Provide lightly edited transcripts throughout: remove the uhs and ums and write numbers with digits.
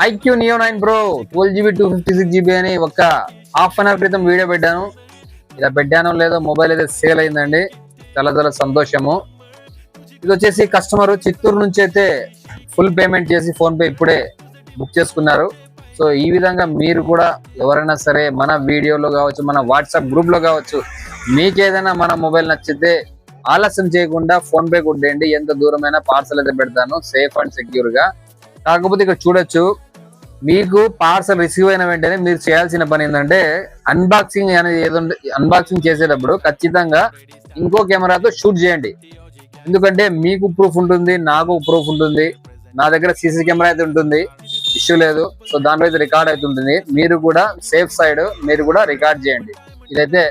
IQ Neo 9 Pro 12 GB 256 GB అని ఒక half an hour క్రితం వీడియో పెట్టాను. ఇలా పెట్టానో లేదో మొబైల్ అయితే సేల్ అయిందండి. చాలా చాలా సంతోషము. ఇది వచ్చేసి కస్టమర్ చిత్తూరు నుంచి అయితే ఫుల్ పేమెంట్ చేసి ఫోన్ పే ఇప్పుడే బుక్ చేసుకున్నారు. సో ఈ విధంగా మీరు కూడా ఎవరైనా సరే మన వీడియోలో కావచ్చు, మన వాట్సాప్ గ్రూప్ లో కావచ్చు, మీకేదైనా మన మొబైల్ నచ్చితే ఆలస్యం చేయకుండా ఫోన్ పే కొట్టేయండి. ఎంత దూరమైనా పార్సల్ అయితే పెడతాను సేఫ్ అండ్ సెక్యూర్ గా. కాకపోతే ఇక్కడ చూడొచ్చు, మీకు పార్సల్ రిసీవ్ అయిన వెంటనే మీరు చేయాల్సిన పని ఏంటంటే అన్బాక్సింగ్ అనేది ఏదో అన్బాక్సింగ్ చేసేటప్పుడు ఖచ్చితంగా ఇంకో కెమెరాతో షూట్ చేయండి. ఎందుకంటే మీకు ప్రూఫ్ ఉంటుంది, నాకు ప్రూఫ్ ఉంటుంది, నా దగ్గర సీసీ కెమెరా అయితే ఉంటుంది, ఇష్యూ లేదు. సో దాంట్లో అయితే రికార్డ్ అవుతుంటుంది. మీరు కూడా సేఫ్ సైడ్ మీరు కూడా రికార్డ్ చేయండి. ఇదైతే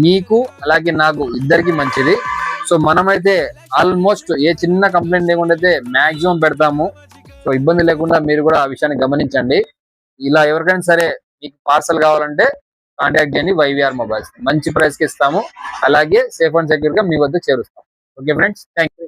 మీకు అలాగే నాకు ఇద్దరికి మంచిది. సో మనమైతే ఆల్మోస్ట్ ఏ చిన్న కంప్లైంట్ లేకుండా అయితే మాక్సిమం పెడతాము. సో ఇబ్బంది లేకుండా మీరు కూడా ఆ విషయాన్ని గమనించండి. ఇలా ఎవరికైనా సరే మీకు పార్సల్ కావాలంటే కాంటాక్ట్ చేయండి. వైవిఆర్ మొబైల్స్ మంచి ప్రైస్ కి ఇస్తాము, అలాగే సేఫ్ అండ్ సెక్యూర్ గా మీ వద్ద చేరుస్తాం. Okay friends, thank you.